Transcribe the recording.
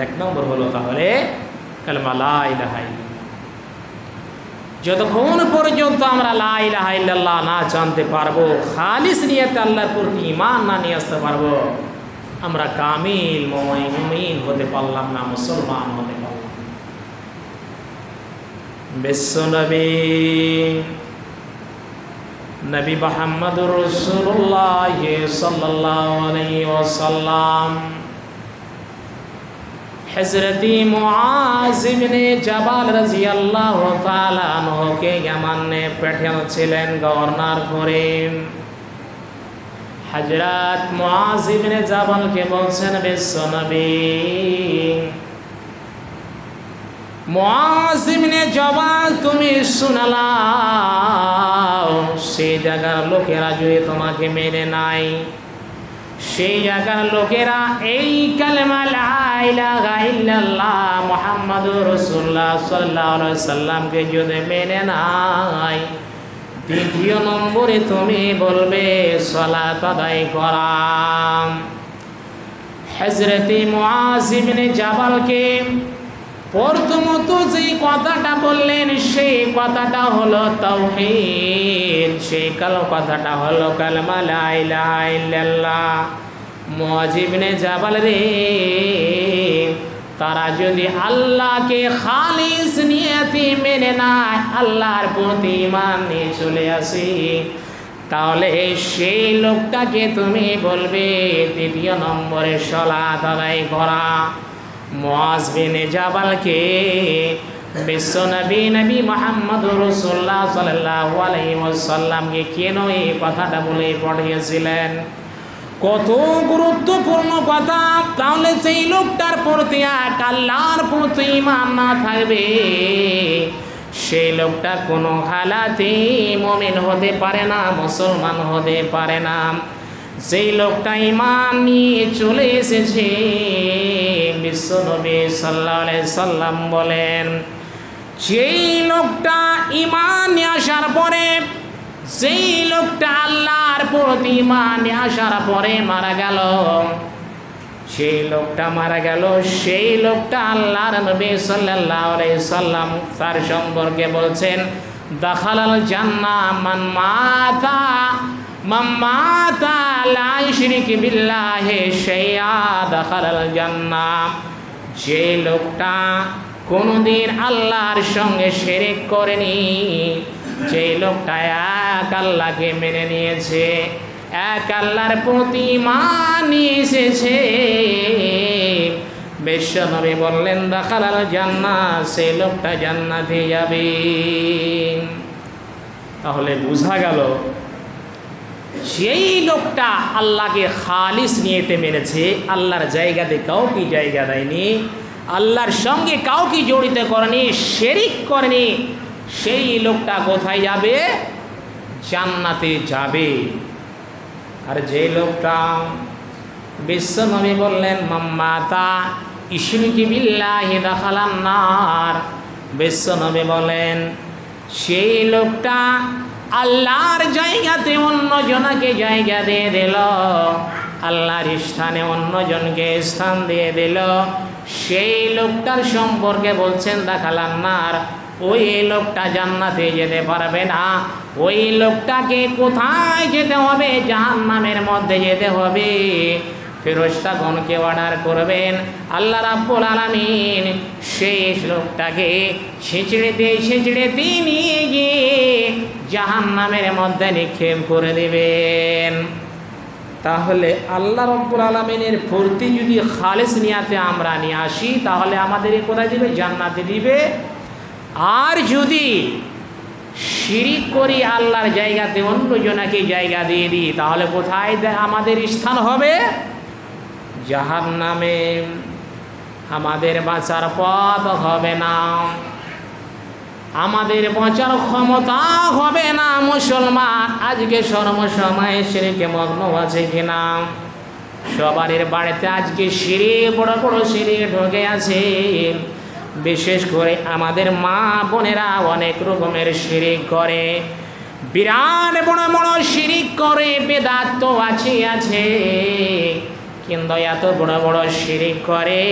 এক নম্বর হলো তাহলে কালেমা লা ইলাহা ইল্লাল্লাহ। যতক্ষণ পর্যন্ত আমরা লা ইলাহা ইল্লাল্লাহ না জানতে পারবো, খালিস নিয়তে আল্লাহর প্রতি ঈমান না নিয়ে আসতে পারবো, আমরা কামিল মুমিন হতে পারলাম না, মুসলমান হতে পারলাম না। বিশ্বনবী নবী মুহাম্মদুর রাসূলুল্লাহ সাল্লাল্লাহু আলাইহি ওয়াসাল্লাম हज़रत मुआज़ इब्ने जबल रज़ियल्लाहु ताआला अन्हु के यमन ने পাঠিয়েছিলেন গভর্নর করে। हज़रत मुआज़ इब्ने जबल के বলছেন বিশ্বনবী, मुआज़ इब्ने जबल তুমি শোনালাও, সেই জায়গার লোকেরা যদি তোমাকে মেনে নাই, সেই জায়গার লোকেরা এই কালেমা লা ইলাহা ইল্লাল্লাহ মুহাম্মাদুর রাসূলুল্লাহ সাল্লাল্লাহু আলাইহি সাল্লামকে যদি মেনে নাই, দ্বিতীয় নম্বরে তুমি বলবে সালাত আদায় করা। হযরত মুআজ ইবনে জাবালকে প্রথমত যে কথাটা বললেন সেই কথাটা হলো তাওহীদ, সেই কথাটা হলো কালেমা লা ইলাহা ইল্লাল্লাহ। মুআজ ইবনে জাবাল রে, তারা যদি আল্লাহকে খালিস নিয়তে মেনে নেয়, আল্লাহর প্রতি ঈমান নিয়ে চলে আসে, তাহলে সেই লোকটাকে তুমি বলবে দ্বিতীয় নম্বরে সালাত আদায় করা। মুআজ বিনে জাবালকে বিশ্বনবী নবী মুহাম্মদুর রাসূলুল্লাহ সাল্লাল্লাহু আলাইহি ওয়াসাল্লামকে কেন এই কথাটা বলে পাঠিয়েছিলেন? কত গুরুত্বপূর্ণ কথা। তাহলে সেই লোকটার প্রতি আল্লাহর প্রতি ঈমান না থাকবে, সেই লোকটা কোনো হালাতে মুমিন হতে পারে না, মুসলমান হতে পারে না। যেই লোকটা ঈমান নিয়ে চলে এসেছে, বিশ্বনবী সাল্লাল্লাহু আলাইহি সাল্লাম বলেন, যেই লোকটা ঈমান নিয়ে আসার পরে, যেই লোকটা আল্লাহর প্রতি ঈমান নিয়ে আসার পরে মারা গেল, সেই লোকটা মারা গেল, সেই লোকটা আল্লাহর নবী সাল্লাল্লাহু আলাইহি সাল্লাম তার সম্পর্কে বলছেন, দাখালাল জান্নাহ মান মাতা লা ইশরিক বিল্লাহি শাইআ দাখালাল জান্নাহ। যে লোকটা কোনোদিন আল্লাহর সঙ্গে শিরক করেনি, যে লোকটা এক আল্লাহকে মেনে নিয়েছে, এক আল্লাহর প্রতি ঈমান নিয়ে এসেছে, বিশ্বনবী বললেন দাখালাল জান্নাহ, সেই লোকটা জান্নাতে যাবে। তাহলে বোঝা গেল সেই লোকটা আল্লাহকে খালিস নিয়তে মেনেছে, আল্লাহর জায়গাতে কাউকে জায়গা দেয়নি, আল্লাহর সঙ্গে কাউকে জড়িত করেনি, শিরক করেনি, সেই লোকটা কোথায় যাবে? জান্নাতে যাবে। আর যে লোকটা বিশ্বনবী বললেন মাম্মাতা ইশরিকি বিল্লাহি দাখালান নার, বিশ্বনবী বলেন সেই লোকটা আল্লাহর জায়গাতে অন্যজনকে জায়গা দিয়ে দিল, আল্লাহর স্থানে অন্যজনকে স্থান দিয়ে দিল, সেই লোকটার সম্পর্কে বলছেন দাখালান নার। ওই লোকটা জান্নাতে যেতে পারবে না, ওই লোকটাকে কোথায় যেতে হবে? জাহান্নামের মধ্যে যেতে হবে। ফেরেশতাগণকে অর্ডার করবেন আল্লাহ রাব্বুল আলামিন সেই লোকটাকে ছেঁচড়ে নিয়ে গিয়ে জাহান্নামের মধ্যে নিক্ষেপ করে দেবেন। তাহলে আল্লাহ রাব্বুল আলামিনের প্রতি যদি খালিস নিয়াতে আমরা নিয়ে আসি, তাহলে আমাদের কোথায় দিবে? জান্নাতে দিবে। আর যদি শিরিক করি, আল্লাহর জায়গাতে অন্যজনকে জায়গা দিয়ে দিই, তাহলে কোথায় আমাদের স্থান হবে? জাহান্নামে। আমাদের বাঁচার পথ হবে না, আমাদের বাঁচার ক্ষমতা হবে না। মুসলমান আজকে সর্বসময় শিরকে মগ্ন আছে কিনা? সবারই বাড়িতে আজকে শিরিক, বড় বড় শিরিক ঢুকে আছে। বিশেষ করে আমাদের মা বোনেরা অনেক রকমের শিরিক করে, বিরাট বড় বড় শিরিক করে। বেদাত তো আছে, কিন্তু এত বড় বড় শিরিক করে